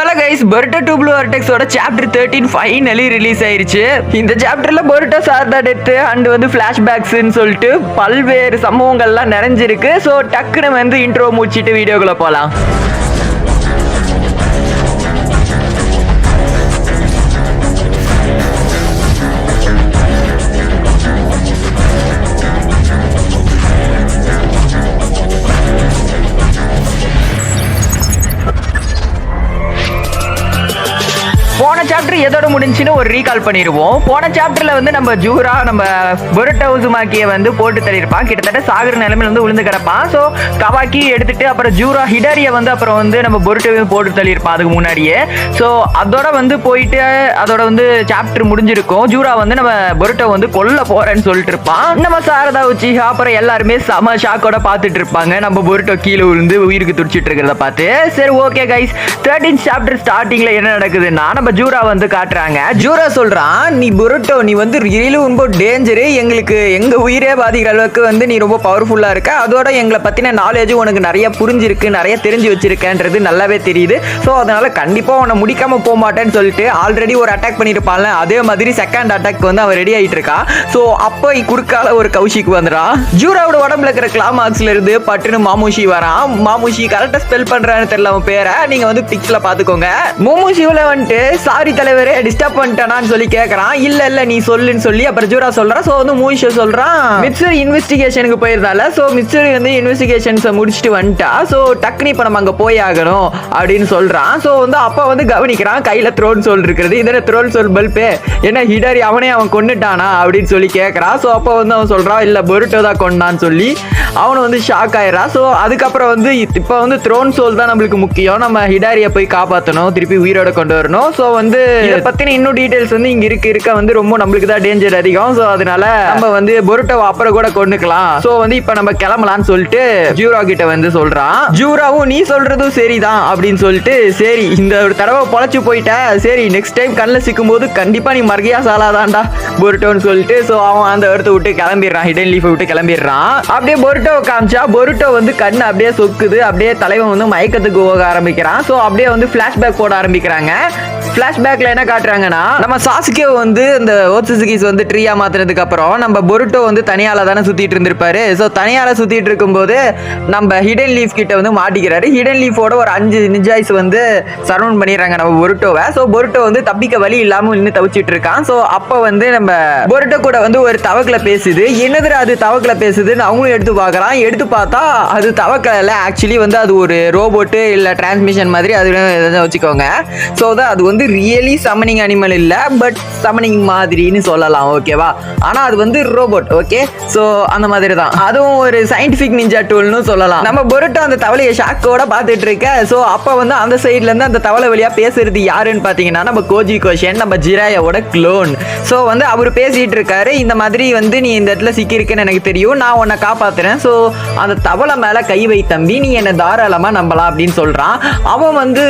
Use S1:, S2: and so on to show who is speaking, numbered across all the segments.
S1: Hello guys, Boruto 2 blue வார்டெக்ஸோட chapter 13 finally release ஆயிருச்சு. இந்த சாப்டர்ல பொருட்டோ சாரதா டெத் அண்ட் வந்து ஃபிளாஷ்பேக்ஸ்னு சொல்லிட்டு பல்வேறு சம்பவங்கள்லாம் நிறைஞ்சிருக்கு. ஸோ டக்குன்னு வந்து இன்ட்ரோ முடிச்சிட்டு வீடியோக்குள்ள போகலாம். போன சாப்டர் எதோட முடிஞ்சுன்னு ஒரு ரீகால் பண்ணிடுவோம். போன சாப்டர்ல வந்து நம்ம ஜூரா நம்ம பொருட்டோ உசுமாக்கியை வந்து போட்டு தள்ளியிருப்பான். கிட்டத்தட்ட சாகர நிலைமையில வந்து விழுந்து கிடப்பான். ஸோ கவாக்கி எடுத்துட்டு அப்புறம் ஜூரா ஹிடாரியை வந்து அப்புறம் வந்து நம்ம பொருட்டோவையும் போட்டு தள்ளியிருப்பான் அதுக்கு முன்னாடியே. ஸோ அதோட வந்து போயிட்டு அதோட வந்து சாப்டர் முடிஞ்சிருக்கும். ஜூரா வந்து நம்ம பொருட்டோ வந்து கொல்ல போறேன்னு சொல்லிட்டு இருப்பான். நம்ம சாரதா உச்சி அப்புறம் எல்லாருமே செம ஷாக்கோட பார்த்துட்டு இருப்பாங்க. நம்ம பொருட்டோ கீழே விழுந்து உயிருக்கு துடிச்சிட்டு இருக்கிறத பார்த்து. சரி ஓகே கைஸ், 13 சாப்டர் ஸ்டார்டிங்ல என்ன நடக்குதுன்னா நம்ம ஜூரா வந்து காட்டுறாங்க. ஜூரா சொல்றான், நீ பொருட்டோ நீ வந்து ரியலி ரொம்ப டேஞ்சரு, எங்களுக்கு எங்க உயிரே பாதிக்கிற அளவுக்கு வந்து நீ ரொம்ப பவர்ஃபுல்லா இருக்க. அதோட எங்களை பத்தின நாலேஜ் உனக்கு நிறைய புரிஞ்சிருக்கு, நிறைய தெரிஞ்சு வச்சிருக்கன்றது நல்லாவே தெரியுது. ஸோ அதனால கண்டிப்பா உன்னை முடிக்காம போக மாட்டேன்னு சொல்லிட்டு ஆல்ரெடி ஒரு அட்டாக் பண்ணிருப்பான்ல, அதே மாதிரி செகண்ட் அட்டாக் வந்து அவன் ரெடி ஆயிட்டு இருக்கா. ஸோ அப்போ குறுக்கால ஒரு கௌஷிக் வந்துடான். ஜூராவோட உடம்புல இருக்கிற கிளாமாக்ஸ்ல இருந்து பட்டுன்னு மாமுஷி வரான். மாமுஷி கரெக்டா ஸ்பெல் பண்றான்னு தெரியல அவன் பேரை, நீங்க வந்து பிக்ஸ்ல பாத்துக்கோங்க. மாமுஷில வந்துட்டு சாரி தலைவரே டிஸ்டர்ப் பண்ணிட்டானான்னு சொல்லி கேட்கறான். இல்ல இல்ல நீ சொல்லுன்னு சொல்லி அப்புறம் ஜூரா சொல்றான். ஸோ வந்து மூஷி சொல்றான், மிஸ்டர் இன்வெஸ்டிகேஷனுக்கு போயிருந்தால. ஸோ மிஸ்டர் வந்து இன்வெஸ்டிகேஷன்ஸை முடிச்சுட்டு வந்துட்டா. ஸோ டக்குனு இப்போ நம்ம அங்கே போய் ஆகணும் அப்படின்னு சொல்றான். ஸோ வந்து அப்போ வந்து கவனிக்கிறான், கையில த்ரோன் சோல் இருக்கிறது. இதன த்ரோன் சோல் பல்பே என்ன ஹிடாரி அவனே அவன் கொண்டுட்டானா அப்படின்னு சொல்லி கேட்கறான். ஸோ அப்போ வந்து அவன் சொல்றான், இல்ல பொருட்டோ தான் கொண்டான்னு சொல்லி அவனை வந்து ஷாக் ஆயிடுறான். ஸோ அதுக்கப்புறம் வந்து இப்போ வந்து த்ரோன் சோல் தான் நம்மளுக்கு முக்கியம், நம்ம ஹிடாரியை போய் காப்பாற்றணும், திருப்பி உயிரோட கொண்டு வரணும். ஸோ வந்து இதை பத்தின இன்னும் டீடைல்ஸ் வந்து இங்க இருக்க வந்து ரொம்ப நம்மளுக்கு தான் டேஞ்சர் அதிகம். ஸோ அதனால நம்ம வந்து பொருட்டோவை அப்புறம் கூட கொண்டுக்கலாம். ஸோ வந்து இப்போ நம்ம கிளம்பலாம்னு சொல்லிட்டு ஜூரா கிட்ட வந்து சொல்றான். ஜூராவும் நீ சொல்றதும் சரிதான் அப்படின்னு சொல்லிட்டு, சரி இந்த ஒரு தடவை பொழைச்சு போயிட்ட, சரி நெக்ஸ்ட் டைம் கண்ணில் சிக்கும் போது கண்டிப்பா நீ மர்கியா சாலாதான்டா பொருட்டோன்னு சொல்லிட்டு ஸோ அவன் அந்த இடத்த விட்டு கிளம்பிடுறான், ஹிடன் லீஃபை விட்டு கிளம்பிடுறான். அப்படியே பொருட்டோவை காமிச்சா பொருட்டோ வந்து கண்ணு அப்படியே சொக்குது. அப்படியே தலைவன் வந்து மயக்கத்துக்கு போக ஆரம்பிக்கிறான். ஸோ அப்படியே வந்து ஃபிளாஷ்பேக் போட ஆரம்பிக்கிறாங்க. ஃபிளாஷ்பேக்ல என்ன காட்டுறாங்கன்னா, நம்ம சாசுகே வந்து இந்த ஓட்சுசுகிஸ் வந்து ட்ரீயா மாத்தினதுக்கு அப்புறம் நம்ம பொருட்டோ வந்து தனியால தானே சுத்திட்டு இருந்திருப்பாரு. ஸோ தனியால சுத்திட்டு இருக்கும்போது நம்ம ஹிடன் லீஃப் கிட்ட வந்து மாட்டிக்கிறாரு. ஹிடன் லீஃபோட ஒரு 5 நிஞ்சாய்ஸ் வந்து சரவுண்ட் பண்ணிடுறாங்க நம்ம பொருட்டோவை. ஸோ பொருட்டோ வந்து தப்பிக்க வழி இல்லாம நின்று தவிச்சிட்டு இருக்கான். ஸோ அப்போ வந்து நம்ம பொருட்டோ கூட வந்து ஒரு தவக்கல பேசுது. என்னது அது தவக்கல பேசுதுன்னு அவங்களும் எடுத்து பார்க்கறான். எடுத்து பார்த்தா அது தவக்கல, ஆக்சுவலி வந்து அது ஒரு ரோபோட்டு இல்ல டிரான்ஸ்மிஷன் மாதிரி அது வச்சுக்கோங்க. ஸோ அது வந்து ரியலி சமனிங் அனிமல் இல்ல, பட் சமனிங் மாதிரின்னு சொல்லலாம், ஓகேவா? ஆனா அது வந்து ரோபோட், ஓகே? சோ அந்த மாதிரி தான், அதுவும் ஒரு சயின்டிபிக் நிஞ்சா டூல்னு சொல்லலாம். நம்ம பொருட்டோ அந்த தவளையை ஷாக்கோட பார்த்துட்டு இருக்க. சோ அப்ப வந்து அந்த சைட்ல இருந்து அந்த தவளை வழியா பேசுறது யாருன்னு பாத்தீங்கன்னா நம்ம கோஜி கோஷன், நம்ம ஜிராயோட க்ளோன். சோ வந்து அவர் பேசிட்டு இருக்காரு, இந்த மாதிரி வந்து நீ இந்த இடத்துல சிக்கி இருக்கேன்னு எனக்கு தெரியும், நான் உன்னை காப்பாத்துறேன். சோ அந்த தவளை மேல கை வை தம்பி, நீ என்ன தாராளமா நம்பலாம் அப்படின்னு சொல்றான். அவன் வந்து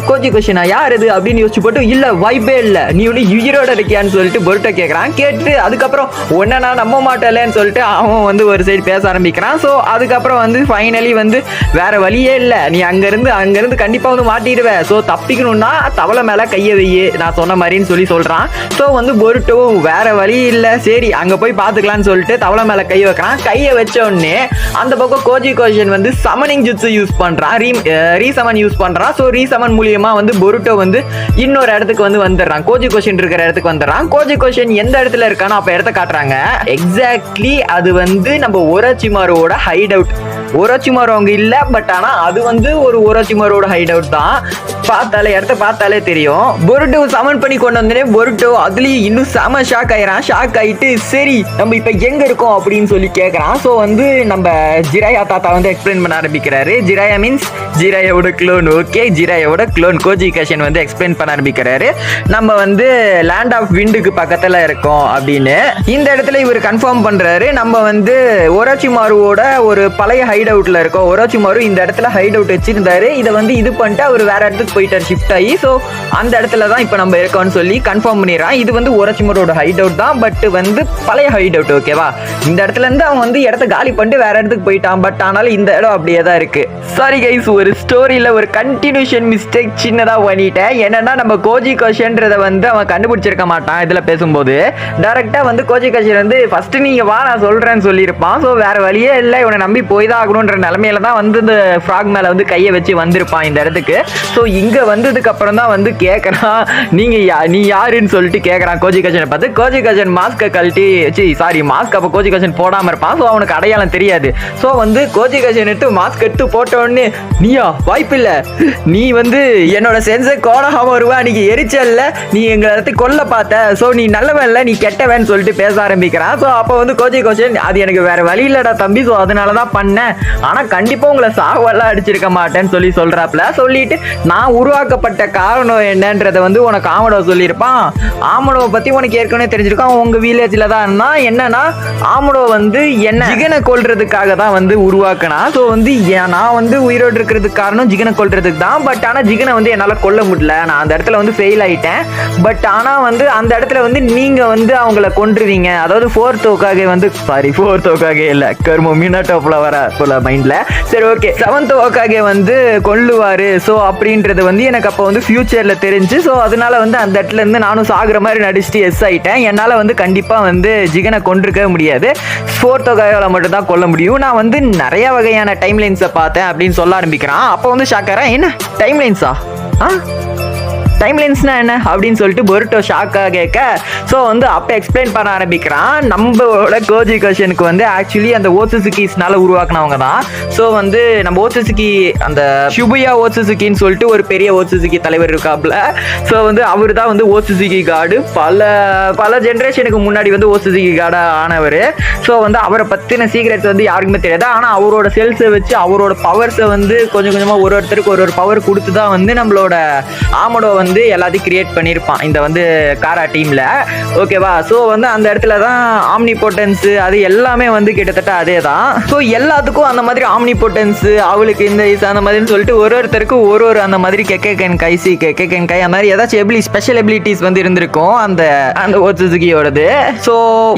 S1: கோஜி கோஷனா யார் இது அப்படின்னு யோசிச்சு போட்டு, இல்ல வைப்பே இல்ல, நீ ஒண்ணு உயிரோட இருக்கியான்னு சொல்லிட்டு பொருட்டோ கேட்கறான். கேட்டு அதுக்கப்புறம் ஒன்ன நான் நம்ப மாட்டேன்னு சொல்லிட்டு அவன் வந்து ஒரு சைடு பேச ஆரம்பிக்கிறான். ஸோ அதுக்கப்புறம் வந்து ஃபைனலி வந்து வேற வழியே இல்லை, நீ அங்கிருந்து கண்டிப்பா வந்து மாட்டிடுவ. ஸோ தப்பிக்கணும்னா தவளை மேல கையை வையே நான் சொன்ன மாதிரின்னு சொல்றான். ஸோ வந்து பொருட்டோ வேற வழி இல்லை, சரி அங்க போய் பாத்துக்கலாம்னு சொல்லிட்டு தவளை மேல கை வைக்கிறான். கையை வச்ச உடனே அந்த பக்கம் கோஜி கோஷன் வந்து சமனிங் ஜுட்ஸு யூஸ் பண்றான், ரீசமன் யூஸ் பண்றான். ஸோ ரீசமன் மூலியமா வந்து பொருட்டோ வந்து இன்னொரு இடத்துக்கு வந்து வந்துடுறான், கோஜி கோஷன் இருக்கிற இடத்துக்கு வந்துடுறான். கோஜி கோஷன் எந்த இடத்துல இருக்கானோ அப்ப இடத்த காட்டுறாங்க. எக்ஸாக்ட்லி அது வந்து நம்ம ஓரோச்சிமாரோட ஹைட் அவுட். ஓரோச்சிமாரோ அவங்க இல்ல, பட் ஆனா அது வந்து ஒரு ஓரோச்சிமாரோட ஹைட் அவுட் தான். பார்த்தாலே இடத்த பார்த்தாலே தெரியும். பொருட்டோ சமன் பண்ணி கொண்டு வந்தனே பொருட்டோ அதுலயும் இன்னும் செம ஷாக் ஆயிரான். ஷாக் ஆயிட்டு சரி நம்ம இப்ப எங்க இருக்கோம் அப்படின்னு சொல்லி கேட்கறான். ஸோ வந்து நம்ம ஜிராயா தாத்தா வந்து எக்ஸ்பிளைன் பண்ண ஆரம்பிக்கிறாரு. ஜிராயா மீன்ஸ் ஜிராயோட க்ளோன், ஓகே? ஜிராயோட க்ளோன் கோஜி கோஷன் வந்து எக்ஸ்பிளைன் பண்ண ஆரம்பிக்கிறாரு. பண்ணியிருக்கிறாரு நம்ம வந்து லேண்ட் ஆஃப் விண்டுக்கு பக்கத்துல இருக்கோம் அப்படின்னு. இந்த இடத்துல இவர் கன்ஃபார்ம் பண்றாரு நம்ம வந்து ஒரோச்சிமாருவோட ஒரு பழைய ஹைட் அவுட்ல இருக்கோம். ஒரோச்சிமாரு இந்த இடத்துல ஹைட் அவுட் வச்சிருந்தாரு, இதை வந்து இது பண்ணிட்டு அவர் வேற இடத்துக்கு போயிட்டார் ஷிஃப்ட் ஆகி. ஸோ அந்த இடத்துல தான் இப்போ நம்ம இருக்கோம்னு சொல்லி கன்ஃபார்ம் பண்ணிடுறான். இது வந்து ஒரோச்சிமாரோட ஹைட் அவுட் தான், பட் வந்து பழைய ஹைட் அவுட். ஓகேவா, இந்த இடத்துல இருந்து அவன் வந்து இடத்த காலி பண்ணிட்டு வேற இடத்துக்கு போயிட்டான். பட் ஆனாலும் இந்த இடம் அப்படியே தான் இருக்கு. சாரி கைஸ், ஒரு ஸ்டோரியில ஒரு கண்டினியூஷன் மிஸ்டேக் சின்னதா பண்ணிட்டேன். என்னன்னா நம்ம கோஜி கோஷன்றத வந்து அவன் கண்டுபிடிச்சிருக்க மாட்டான். இதுல பேசும்போது டைரக்டா வந்து கோஜி கோஷன் வந்து ஃபர்ஸ்ட் நீங்க வா நான் சொல்றேன்னு சொல்லியிருப்பான். ஸோ வேற வழியே இல்லை, இவனை நம்பி போய் தான் ஆகணுன்ற நிலைமையில தான் வந்து இந்த ஃப்ராக் மேல வந்து கையை வச்சு வந்திருப்பான் இந்த இடத்துக்கு. ஸோ இங்க வந்ததுக்கு அப்புறம் தான் வந்து கேட்கறான் நீ யாருன்னு சொல்லிட்டு கேட்கறான் கோஜி கோஷனை பார்த்து. கோஜி கோஷன் மாஸ்கை கழட்டி மாஸ்க் அப்போ கோஜி கோஷன் போடாம இருப்பான். ஸோ அவனுக்கு அடையாளம் தெரியாது. ஸோ வந்து கோஜி கோஷன் எடுத்து மாஸ்க் எடுத்து போட்டோன்னு நீயா வாய்ப்பில்லை, நீ வந்து என்னோட சென்ஸை கோணாம வருவா, நீங்க எரிச்சல்ல நீ எங்க இடத்துக்கு கொல்ல பார்த்த, ஸோ நீ நல்லவன் இல்லை நீ கெட்டவன் சொல்லிட்டு பேச ஆரம்பிக்கிறான். ஸோ அப்போ வந்து கோஜி கோஷன் அது எனக்கு வேற வழி இல்லடா தம்பி, ஸோ அதனால தான் பண்ணேன், ஆனா கண்டிப்பா உங்களை சாவெல்லாம் அடிச்சிருக்க மாட்டேன்னு சொல்லி சொல்றாப்ல. சொல்லிட்டு நான் உருவாக்கப்பட்ட காரணம் என்னன்றதை வந்து உனக்கு ஆமடோ சொல்லியிருப்பான். ஆமடோவை பத்தி உனக்கு ஏற்கனவே தெரிஞ்சிருக்கான். உங்க வில்லேஜ்ல தான் என்னன்னா ஆமடோ வந்து என்ன ஜிகனை கொல்றதுக்காக தான் வந்து உருவாக்கினா. ஸோ வந்து நான் வந்து உயிரோடு இருக்கிறதுக்கு காரணம் ஜிகனை கொல்றதுக்கு தான். பட் ஆனால் ஜிகனை வந்து என்னால் கொல்ல முடியல, நான் அந்த இடத்துல வந்து ஃபெயில் ஆயிட்டேன். பட் ஆனால் வந்து அந்த இடத்துல வந்து நீங்க வந்து அவங்கள கொன்றுவீங்க, அதாவது ஃபோர்த் ஓக்காக வந்து ஃபோர்த் ஓக்காக இல்லை கர்மோ மினாட்டோப்ல வர போல மைண்ட்ல. சரி ஓகே, செவன்த் ஓக்காக வந்து கொல்லுவாரு. ஸோ அப்படின்றது வந்து எனக்கு அப்போ வந்து ஃபியூச்சர்ல தெரிஞ்சு. ஸோ அதனால வந்து அந்த இடத்துல இருந்து நானும் சாகுற மாதிரி நடிச்சுட்டு எஸ் ஆயிட்டேன். என்னால் வந்து கண்டிப்பாக வந்து ஜிகனை கொண்டிருக்க முடியாது, ஃபோர்த் ஓக்காக மட்டும் தான் கொல்ல முடியும். நான் வந்து நிறைய வகையான டைம் லைன்ஸை பார்த்தேன் அப்படின்னு சொல்ல ஆரம்பிக்கிறான். அப்போ வந்து ஷாக்காரா என்ன டைம் லைன்ஸா டைம் லைன்ஸ்னா என்ன அப்படின்னு சொல்லிட்டு பொருட்டோ ஷாக்காக கேட்க. ஸோ வந்து அப்போ எக்ஸ்பிளைன் பண்ண ஆரம்பிக்கிறான். நம்மளோட கோஜி கோஷனுக்கு வந்து ஆக்சுவலி அந்த ஓசுசுகிஸ்னால உருவாக்குனவங்க தான். ஸோ வந்து நம்ம ஓசுசுகி அந்த ஷிபுயா ஓசுசுகின்னு சொல்லிட்டு ஒரு பெரிய ஓசுசுகி தலைவர் இருக்காப்புல. ஸோ வந்து அவர் தான் வந்து ஓசுசுகி காடு, பல ஜென்ரேஷனுக்கு முன்னாடி வந்து ஓசுசுகி காடா ஆனவர். ஸோ வந்து அவரை பற்றின சீக்ரெட்ஸ் வந்து யாருக்குமே தெரியாது. ஆனால் அவரோட செல்ஸை வச்சு அவரோட பவர்ஸை வந்து கொஞ்சம் கொஞ்சமாக ஒருத்தருக்கு ஒரு பவர் கொடுத்து தான் வந்து நம்மளோட ஆமடோ வந்து எல்லாத்தையும் கிரியேட் பண்ணியிருப்பான் இந்த வந்து காரா டீம்ல. ஓகேவா, ஸோ வந்து அந்த இடத்துல தான் ஆம்னிபோட்டன்ஸ் அது எல்லாமே வந்து கிட்டத்தட்ட அதே தான். ஸோ எல்லாத்துக்கும் அந்த மாதிரி ஆம்னிபோட்டன்ஸ் அவளுக்கு இந்த அந்த மாதிரின்னு சொல்லிட்டு ஒருத்தருக்கும் ஒரு அந்த மாதிரி கெக்கேகன் கை அந்த மாதிரி ஏதாச்சும் ஸ்பெஷல் எபிலிட்டிஸ் வந்து இருந்திருக்கும் அந்த ஓசுசுகியோடது. ஸோ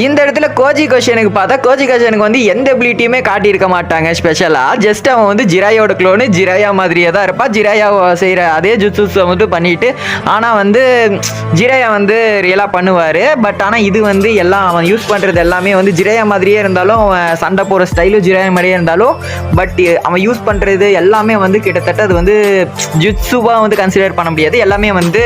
S1: இந்த இடத்துல கோஜி கோஷனுக்கு பார்த்தா கோஜி கோஷனுக்கு வந்து எந்த எபிலிட்டியுமே காட்டியிருக்க மாட்டாங்க ஸ்பெஷலா. ஜஸ்ட் அவன் வந்து ஜிராயோட க்ளோனு, ஜிராயா மாதிரியே தான் இருப்பான். ஜிராயா செய்கிற அதே ஜுட்சுஸை வந்து பண்ணிட்டு, ஆனால் வந்து ஜிராயா வந்து ரியலாக பண்ணுவார். பட் ஆனால் இது வந்து எல்லாம் அவன் யூஸ் பண்ணுறது எல்லாமே வந்து ஜிராயா மாதிரியே இருந்தாலும், அவன் சண்டை போகிற ஸ்டைலும் ஜிராயா மாதிரியே இருந்தாலும், பட் அவன் யூஸ் பண்ணுறது எல்லாமே வந்து கிட்டத்தட்ட அது வந்து ஜுட்சுவாக வந்து கன்சிடர் பண்ண முடியாது. எல்லாமே வந்து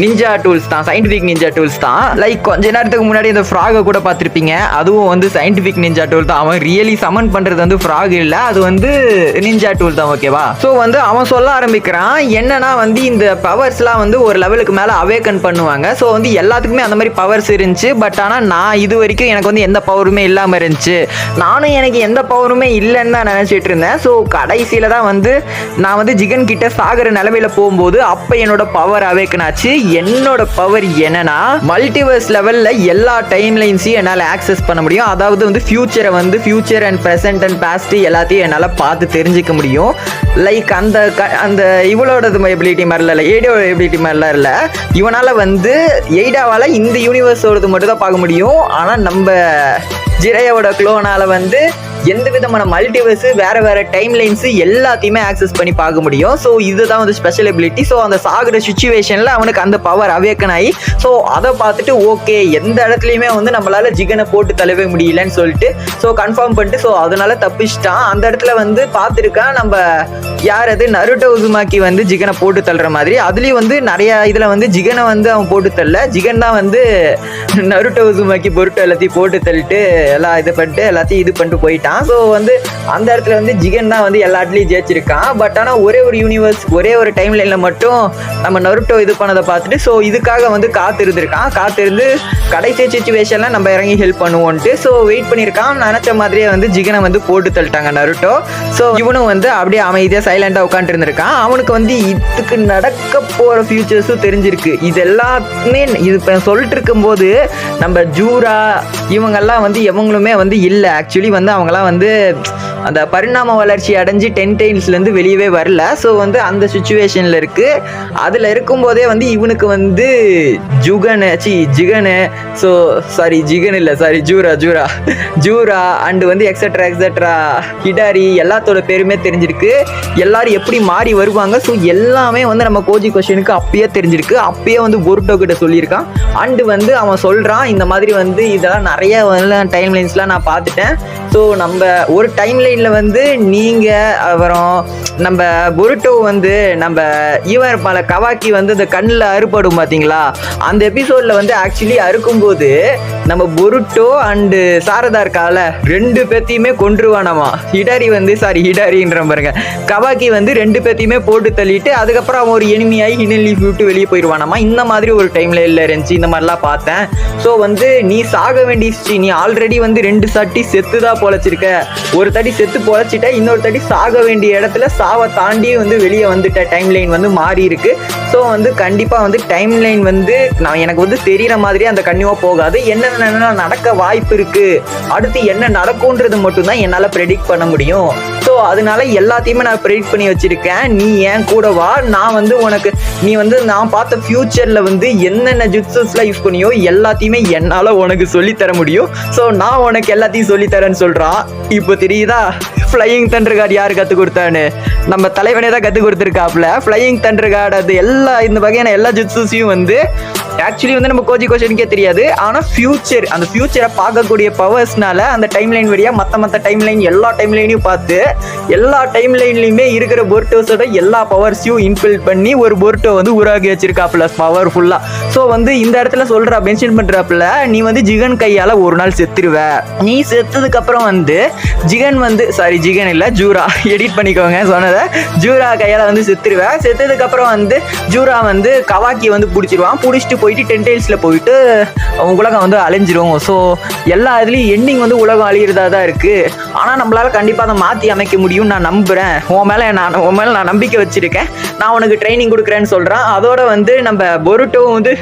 S1: நிஞ்சா டூல்ஸ் தான், சயின்டிஃபிக் நிஞ்சா டூல்ஸ் தான். லைக் கொஞ்ச நேரத்துக்கு முன்னாடி இந்த ஃப்ராகை கூட பார்த்துருப்பீங்க, அதுவும் வந்து சயின்டிஃபிக் நிஞ்சா டூல் தான். அவன் ரியலி சமன் பண்ணுறது வந்து ஃப்ராக் இல்லை, அது வந்து நிஞ்சா டூல் தான். ஓகேவா, ஸோ வந்து அவன் சொல்ல ஆரம்பிக்கிறான் என்னன்னா வந்து இந்த பவர்ஸ்லாம் வந்து ஒரு லெவலுக்கு மேலே அவேக்கன் பண்ணுவாங்க. ஸோ வந்து எல்லாத்துக்குமே அந்த மாதிரி பவர்ஸ் இருந்துச்சு. பட் ஆனால் நான் இது வரைக்கும் எனக்கு வந்து எந்த பவருமே இல்லாமல் இருந்துச்சு, நானும் எனக்கு எந்த பவருமே இல்லைன்னு தான் நினச்சிட்டு இருந்தேன். ஸோ கடைசியில் தான் வந்து நான் வந்து ஜிகன் கிட்ட சாகிற நிலமையில போகும்போது அப்போ என்னோட பவர் அவேக்கன் ஆச்சு. என்னோட பவர் என்னன்னா மல்டிவர்ஸ் லெவல்ல எல்லா டைம் லைன்ஸையும் என்னால் ஆக்சஸ் பண்ண முடியும். அதாவது வந்து ஃபியூச்சரை வந்து future and present and past எல்லாத்தையும் என்னால் பார்த்து தெரிஞ்சுக்க முடியும். லைக் அந்த இவளோட எபிலிட்டி மாதிரிலாம் இல்லை, ஏடியோட எபிலிட்டி மாதிரிலாம் இல்லை. இவனால் வந்து எய்டாவால் இந்த யூனிவர்ஸோடது மட்டும் தான் பார்க்க முடியும். ஆனால் நம்ம ஜிரையோட க்ளோனால வந்து எந்த விதமான மல்டிவர்ஸ் வேற டைம் லைன்ஸ் எல்லாத்தையுமே ஆக்சஸ் பண்ணி பார்க்க முடியும். ஸோ இதுதான் வந்து ஸ்பெஷல் எபிலிட்டி. ஸோ அந்த சாகுற சுச்சுவேஷனில் அவனுக்கு அந்த பவர் அவேக்கன் ஆகி, ஸோ அதை பார்த்துட்டு ஓகே எந்த இடத்துலையுமே வந்து நம்மளால ஜிகனை போட்டு தள்ளவே முடியலன்னு சொல்லிட்டு ஸோ கன்ஃபார்ம் பண்ணிட்டு ஸோ அதனால தப்பிச்சிட்டான். அந்த இடத்துல வந்து பார்த்துருக்கான் நம்ம யார் அது நருட்டோ உசுமாக்கி வந்து ஜிகனை போட்டு தள்ளுற மாதிரி. அதுலேயும் வந்து நிறைய இதில் வந்து ஜிகனை வந்து அவன் போட்டு தள்ள, ஜிகன் தான் வந்து நருட்டோ உசுமாக்கி பொருட்டோ எல்லாத்தையும் போட்டு தள்ளிட்டு
S2: எல்லாம் இது பண்ணிட்டு எல்லாத்தையும் இது பண்ணிட்டு போயிட்டான். ஸோ வந்து அந்த இடத்துல வந்து ஜிகன் தான் வந்து எல்லா இடத்துலையும் ஜெயிச்சிருக்கான். பட் ஆனால் ஒரே ஒரு யூனிவர்ஸ் ஒரே ஒரு டைம் லைனில் மட்டும் நம்ம நருட்டோ இது பண்ணதை பார்த்துட்டு ஸோ இதுக்காக வந்து காத்திருந்து கடைசி சுச்சுவேஷனில் நம்ம இறங்கி ஹெல்ப் பண்ணுவோன்ட்டு ஸோ வெயிட் பண்ணியிருக்கான். நினச்ச மாதிரியே வந்து ஜிகனை வந்து போட்டு தள்ளிட்டாங்க நருட்டோ. ஸோ இவனும் வந்து அப்படியே அமைதியாக சைலண்டாக உட்காந்துட்டு இருந்திருக்கான். அவனுக்கு வந்து இதுக்கு நடக்க போகிற ஃபியூச்சர்ஸும் தெரிஞ்சிருக்கு. இது எல்லாமே இது இப்போ சொல்லிட்டு இருக்கும்போது நம்ம ஜூரா இவங்கெல்லாம் வந்து எவங்களுமே வந்து இல்லை. ஆக்சுவலி வந்து அவங்களாம் வந்து அந்த பரிணாம வளர்ச்சி அடைஞ்சு 10 டைம்ஸ்லேருந்து வெளியவே வரல. ஸோ வந்து அந்த சுச்சுவேஷனில் இருக்குது. அதில் இருக்கும்போதே வந்து இவனுக்கு வந்து ஜிகனு ஸோ சாரி ஜிகன் இல்லை சாரி ஜூரா அண்டு வந்து எக்ஸட்ரா ஹிடாரி எல்லாத்தோட பேருமே தெரிஞ்சிருக்கு. எல்லாரும் எப்படி மாறி வருவாங்க ஸோ எல்லாமே வந்து நம்ம கோஜி கொஸ்டினுக்கு அப்பயே தெரிஞ்சிருக்கு. அப்பயே வந்து போருட்டோ கிட்ட சொல்லியிருக்கான். அண்டு வந்து அவன் சொல்கிறான் இந்த மாதிரி வந்து இதெல்லாம் நிறைய டைம் லைன்ஸ்லாம் நான் பார்த்துட்டேன். ஸோ நம்ம ஒரு டைம் லைனில் வந்து நீங்கள் அப்புறம் நம்ம பொருட்டோ வந்து நம்ம இவர் பல கவாக்கி வந்து இந்த கண்ணில் அறுபடும் பார்த்தீங்களா, அந்த எபிசோடில் வந்து ஆக்சுவலி அறுக்கும்போது நம்ம பொருட்டோ அண்டு சாரதா இருக்கால 2 பேத்தையுமே கொன்றுவானாமா. ஹிடாரின்ற பாருங்க கவாக்கி வந்து 2 பேத்தையுமே போட்டு தள்ளிட்டு அதுக்கப்புறம் அவன் ஒரு எனிமியாகி ஹிடன் லீஃப் விட்டு வெளியே போயிடுவானாமா. இந்த மாதிரி ஒரு டைம்ல இல்லை இருந்துச்சு. இந்த மாதிரிலாம் பார்த்தேன். ஸோ வந்து நீ சாக வேண்டியச்சு, நீ ஆல்ரெடி வந்து 2 சாட்டி செத்து தான் பொழைச்சிருக்க. ஒரு தடி செத்து பொழைச்சிட்ட, இன்னொரு தடி சாக வேண்டிய இடத்துல சாவை தாண்டி வந்து வெளியே வந்துட்ட. டைம் லைன் வந்து மாறி இருக்கு. ஸோ வந்து கண்டிப்பாக வந்து டைம் லைன் வந்து எனக்கு வந்து தெரிகிற மாதிரி அந்த கன்னியூவாக போகாது. என்னென்ன நடக்க வாய்ப்பு இருக்கு, அடுத்து என்ன நடக்கும்ன்றது மட்டும்தான் என்னால் ப்ரெடிக்ட் பண்ண முடியும். ஸோ அதனால எல்லாத்தையுமே நான் ப்ரெடிக்ட் பண்ணி வச்சிருக்கேன். நீ ஏன் கூட வா, நான் வந்து உனக்கு நீ வந்து நான் பார்த்த ஃபியூச்சரில் வந்து என்னென்ன ஜுட்ஸஸ்லாம் யூஸ் பண்ணியோ எல்லாத்தையுமே என்னால் உனக்கு சொல்லித்தர முடியும். ஸோ நான் உனக்கு எல்லாத்தையும் சொல்லித்தரேன்னு சொல்கிறான். இப்போ தெரியுதா ஃப்ளையிங் தண்டர் கார்டு யார் கற்றுக் கொடுத்தான்னு? நம்ம தலைவனே தான் கற்றுக் கொடுத்துருக்காப்புல. ஃப்ளையிங் தண்டர் கார்டு அது எல்லா இந்த வகையான எல்லா ஜுட்ஸஸையும் வந்து ஆக்சுவலி வந்து நம்ம கோஜி கொஸ்டினுக்கே தெரியாது. ஆனால் அந்த ஃபியூச்சரை பார்க்கக்கூடிய பவர்ஸ்னால அந்த டைம் லைன் வழியாக மற்ற டைம் லைன் எல்லா டைம் லைனையும் பார்த்து எல்லா டைம் லைன்லையுமே இருக்கிற போர்ட்டோஸோட எல்லா பவர்ஸையும் இன்பில்ட் பண்ணி ஒரு போர்ட்டோ வந்து உருவாக்கி வச்சிருக்காப்புல பவர்ஃபுல்லாக. ஸோ வந்து இந்த இடத்துல மென்ஷன் பண்ணுறாப்புல நீ வந்து ஜிகன் கையால் ஒரு நாள் செத்துருவ. நீ செத்ததுக்கப்புறம் வந்து ஜிகன் வந்து ஜிகன் இல்லை ஜூரா எடிட் பண்ணிக்கோங்க சொன்னதை. ஜூரா கையால் வந்து செத்துருவேன். செத்ததுக்கப்புறம் வந்து ஜூரா வந்து கவாக்கி வந்து பிடிச்சிட்டு போயிட்டு 10 டைல்ஸில் போயிட்டு உலகம் வந்து அழிஞ்சிரும். ஸோ எல்லா இதுலேயும் எண்டிங் வந்து உலகம் அழியிறதா தான் இருக்குது. ஆனால் நம்மளால் கண்டிப்பாக அதை மாற்றி அமைக்க முடியும்னு நான் நம்புகிறேன். உன் மேலே நான் நம்பிக்கை வச்சுருக்கேன். நான் உனக்கு ட்ரைனிங் கொடுக்குறேன்னு சொல்கிறான். அதோட வந்து நம்ம பொருட்டோ வந்து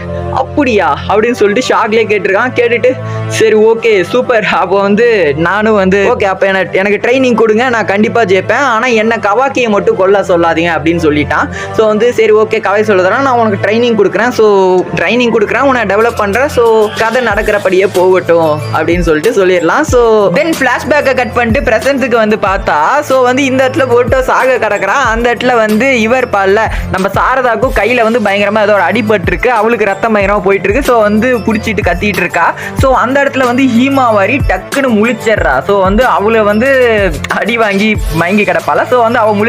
S2: அப்படியா அப்படின்னு சொல்லிட்டு ஷாக்லேயே கேட்டுட்டு சரி ஓகே சூப்பர், அப்போ வந்து நானும் வந்து ஓகே அப்போ எனக்கு ட்ரைனிங் கொடுங்க, நான் கண்டிப்பாக ஜெயிப்பேன், ஆனால் என்ன கவாக்கியை மட்டும் கொல்ல சொல்லாதீங்க அப்படின்னு சொல்லிட்டான். ஸோ வந்து சரி ஓகே கவாய் சொல்லுறேன், நான் உனக்கு ட்ரைனிங் கொடுக்குறேன். ஸோ ட்ரைனிங் கொடுக்குறேன், உன்னை டெவலப் பண்ணுறேன். ஸோ கதை நடக்கிறபடியே போகட்டும் அப்படின்னு சொல்லிட்டு சொல்லிடலாம். ஸோ தென் ஃப்ளாஷ்பேக்கை கட் பண்ணிட்டு ப்ரெசன்ஸுக்கு வந்து பார்த்தா ஸோ வந்து இந்த இடத்துல போட்டு சாக கிடக்குறான். அந்த இடத்துல வந்து இவர் பால்ல நம்ம சாரதாக்கும் கையில் வந்து பயங்கரமாக ஏதோ ஒரு அடிபட்டிருக்கு. அவளுக்கு ரத்தம் பயங்கரமாக போயிட்டு இருக்கு. ஸோ வந்து பிடிச்சிட்டு கத்திட்டு இருக்கா. ஸோ அந்த இடத்துல வந்து ஹீமாவாரி டக்குன்னு முழிச்சிடுறா. ஸோ வந்து அவளை வந்து அடி வாங்கி மயங்கி கிடப்பால. ஸோ வந்து அவள்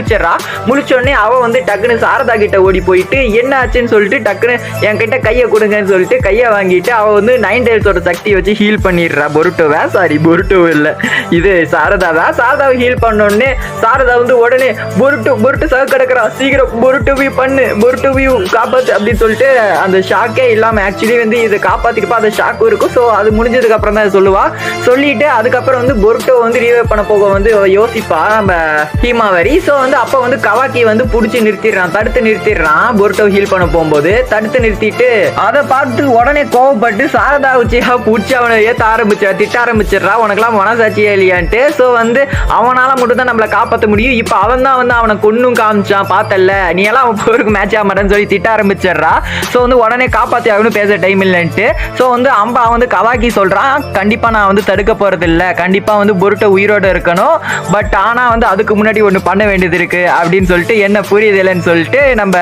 S2: முழிச்சோடனே அவள் வந்து டக்குன்னு சாரதா கிட்ட ஓடி போயிட்டு என்ன ஆச்சுன்னு சொல்லிட்டு டக்குன்னு என் கிட்ட கையை கொடுங்கன்னு சொல்லிட்டு கையை வாங்கிட்டு அவள் வந்து 9 டைல்ஸோட சக்தியை வச்சு ஹீல் பண்ணிடுறா பொருட்டோ இல்லை இது சாரதாவை ஹீல் பண்ணோடனே சாரதா வந்து உடனே பொருட்டு சாக கிடக்குறா, சீக்கிரம் பொருட்டுவையும் காப்பாத்து அப்படின்னு சொல்லிட்டு அந்த ஷாக்கே இல்லாமல் ஆக்சுவலி வந்து இதை காப்பாற்றிருப்பா. அந்த ஷாக்கும் இருக்கும். ஸோ அது முடிஞ்சதுக்கு அப்புறம் தான் சொல்லுவா. சொல்லிட்டு அதுக்கப்புறம் வந்து பொருட்டோ வந்து ரீவைவ் பண்ண போக வந்து யோசிப்பா நம்ம ஹீமாவரி. ஸோ வந்து அப்போ வந்து கவாக்கி வந்து பிடிச்சி தடுத்து நிறுத்திடுறான். பொருட்டோ ஹீல் பண்ண போகும்போது தடுத்து நிறுத்திட்டு அதை பார்த்து உடனே கோவப்பட்டு சாரதா உச்சியா பிடிச்சி அவனை திட்ட ஆரம்பிச்சிடுறா. உனக்கெல்லாம் மனசாட்சியே இல்லையான்ட்டு. ஸோ வந்து அவனால மட்டும் தான் நம்மளை காப்பாற்ற முடியும். இப்போ அவன் தான் வந்து அவனை கொன்னும் காமிச்சான் பார்த்தல்ல, நீ எல்லாம் அவன் போருக்கு மேட்ச் ஆக மாட்டேன்னு சொல்லி திட்ட ஆரம்பிச்சிடுறா. ஸோ வந்து உடனே காப்பாற்றி ஆகணும், பேச டைம் இல்லைன்ட்டு. ஸோ வந்து அம்பா வந்து கவாக்கி சொல்றான் கண்டிப்பா நான் வந்து தடுக்க போறது இல்லை, கண்டிப்பா வந்து பொருட்டோ உயிரோட இருக்கணும், பட் ஆனா வந்து அதுக்கு முன்னாடி ஒன்று பண்ண வேண்டியது இருக்கு அப்படின்னு சொல்லிட்டு என்ன புரியுது இல்லைன்னு சொல்லிட்டு நம்ம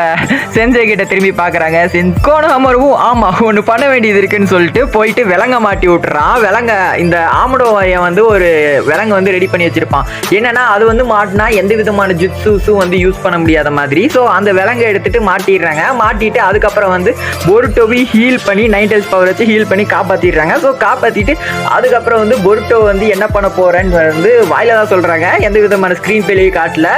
S2: செஞ்சை கிட்ட திரும்பி பாக்குறாங்க. கோனோஹாமர்
S1: ஆமா ஒன்று பண்ண வேண்டியது இருக்குன்னு சொல்லிட்டு போயிட்டு விலங்க மாட்டி விட்டுறான். விலங்க இந்த ஆமடோவைய வந்து ஒரு விலங்க வந்து ரெடி பண்ணி வச்சிருப்பான். என்னன்னா அது வந்து மாட்டினா எந்த விதமான ஜிட்ஸுஸும் வந்து யூஸ் பண்ண முடியாத மாதிரி. ஸோ அந்த விலங்க எடுத்துட்டு மாட்டிடுறாங்க. மாட்டிட்டு அதுக்கப்புறம் வந்து பொருட்டோவை ஹீல் பண்ணி நைன்டல்ஸ் பவர் வச்சு ஹீல் பண்ணி காப்பாத்திடுறாங்க. ஸோ காப்பாத்திட்டு அதுக்கப்புறம் வந்து பொருட்டோ வந்து என்ன பண்ண போறேன்னு வந்து வாயில தான் சொல்றாங்க. எந்த விதமான ஸ்கிரீன் பிளேயும் காட்டல.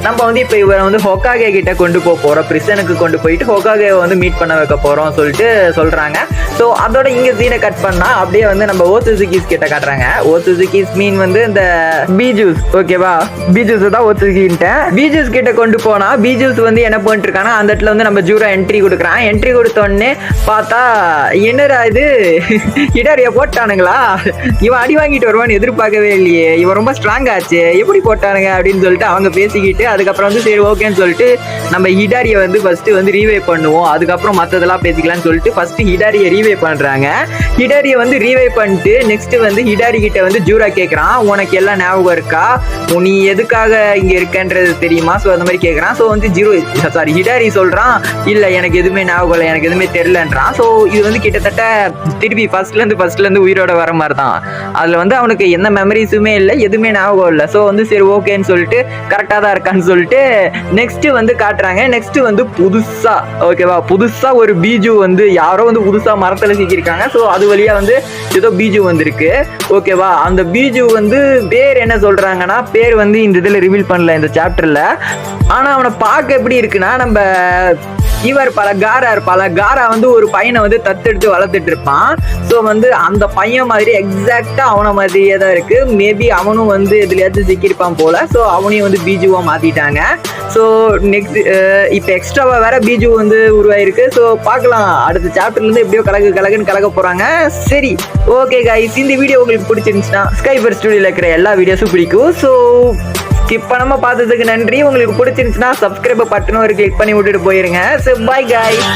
S1: நம்ம வந்து இப்போ இவரை வந்து ஹொக்காகே கிட்ட கொண்டு போறோம். பிரிசனுக்கு கொண்டு போயிட்டு ஹொக்காகே வந்து மீட் பண்ண வைக்க போறோம் சொல்லிட்டு சொல்றாங்க. ஸோ அதோட இங்க சீனை கட் பண்ணா அப்படியே வந்து நம்ம ஓசுசுகிஸ் கிட்ட காட்டுறாங்க. ஓசுசுகிஸ் மீன் வந்து இந்த பீஜூஸ், ஓகேவா? பீஜூஸ் தான் ஓசுசுகின்ட்டேன். பீஜூஸ் கிட்ட கொண்டு போனா பீஜூஸ் வந்து என்ன பண்ணிட்டு இருக்காங்க, அந்த இடத்துல வந்து நம்ம ஜூரா என்ட்ரி கொடுக்குறான். என்ட்ரி கொடுத்த உடனே பார்த்தா என்னடா இது ஹிடாரிய போட்டானுங்களா, இவன் அடி வாங்கிட்டு வருவான்னு எதிர்பார்க்கவே இல்லையே, இவன் ரொம்ப ஸ்ட்ராங் ஆச்சு, எப்படி போட்டானுங்க அப்படின்னு சொல்லிட்டு அவங்க பேசிக்கிட்டு அதுக்கப்புறம் வந்து சரி ஓகேன்னு சொல்லிட்டு நம்ம ஹிடாரியை வந்து ஃபர்ஸ்ட் வந்து ரீவைவ் பண்ணுவோம், அதுக்கப்புறம் மற்றதெல்லாம் பேசிக்கலாம்னு சொல்லிட்டு ஃபர்ஸ்ட் ஹிடாரியை ரீவைவ் பண்றாங்க. ஹிடாரியை வந்து ரீவைவ் பண்ணிட்டு நெக்ஸ்ட் வந்து ஹிடாரி கிட்ட வந்து ஜூரா கேட்கறான், உனக்கு எல்லாம் ஞாபகம் இருக்கா, நீ எதுக்காக இங்க இருக்கன்றது தெரியுமா? ஸோ அந்த மாதிரி கேட்கறான். ஸோ வந்து ஹிடாரி சொல்றான், இல்ல எனக்கு எதுவுமே ஞாபகம் இல்லை, எனக்கு எதுவுமே தெரியலன்றான். ஸோ இது வந்து கிட்டத்தட்ட திருப்பி ஃபர்ஸ்ட்ல இருந்து உயிரோட வர மாதிரி தான். அதுல வந்து அவனுக்கு எந்த மெமரிஸுமே இல்லை, எதுவுமே ஞாபகம் இல்லை. ஸோ வந்து சரி ஓகேன்னு சொல்லிட்டு கரெக்டா தான் இருக்கான்னு சொல்லிட்டு நெக்ஸ்ட் வந்து காட்டுறாங்க. நெக்ஸ்ட் வந்து புதுசா, ஓகேவா, புதுசா ஒரு பீஜு வந்து யாரோ வந்து புதுசா மரத்துல சிக்கிருக்காங்க. ஸோ அது வழியா வந்து ஏதோ பீஜு வந்திருக்கு, ஓகேவா? அந்த பீஜு வந்து பேர் என்ன சொல்றாங்கன்னா, பேர் வந்து இந்த இதுல ரிவீல் பண்ணல இந்த சாப்டர்ல. ஆனா அவனை பார்க்க எப்படி இருக்குன்னா, நம்ம இவர் காரா வந்து ஒரு பையனை வந்து தத்தெடுத்து வளர்த்துட்டு இருப்பான். ஸோ வந்து அந்த பையன் மாதிரி எக்ஸாக்டா அவனை மாதிரியே தான் இருக்கு. மேபி அவனும் வந்து எதுலையாச்சும் சிக்கியிருப்பான் போல. ஸோ அவனையும் வந்து பீஜுவா மாத்திட்டாங்க. ஸோ நெக்ஸ்ட் இப்போ எக்ஸ்ட்ராவா வேற பீஜு வந்து உருவாயிருக்கு. ஸோ பார்க்கலாம் அடுத்த சாப்டர்ல இருந்து எப்படியோ கலகுன்னு கலக்க போறாங்க. சரி ஓகே கைஸ், இந்த வீடியோ உங்களுக்கு பிடிச்சிருந்துச்சுன்னா ஸ்கைபர் ஸ்டுடியோல இருக்கிற எல்லா வீடியோஸும் பிடிக்கும். ஸோ ஸ்கிப் பண்ணாம பார்த்ததுக்கு நன்றி. உங்களுக்கு பிடிச்சிருந்துச்சுன்னா சப்ஸ்கிரைப் பட்டன் ஒரு கிளிக் பண்ணி விட்டுட்டு போயிருங்க. So bye guys.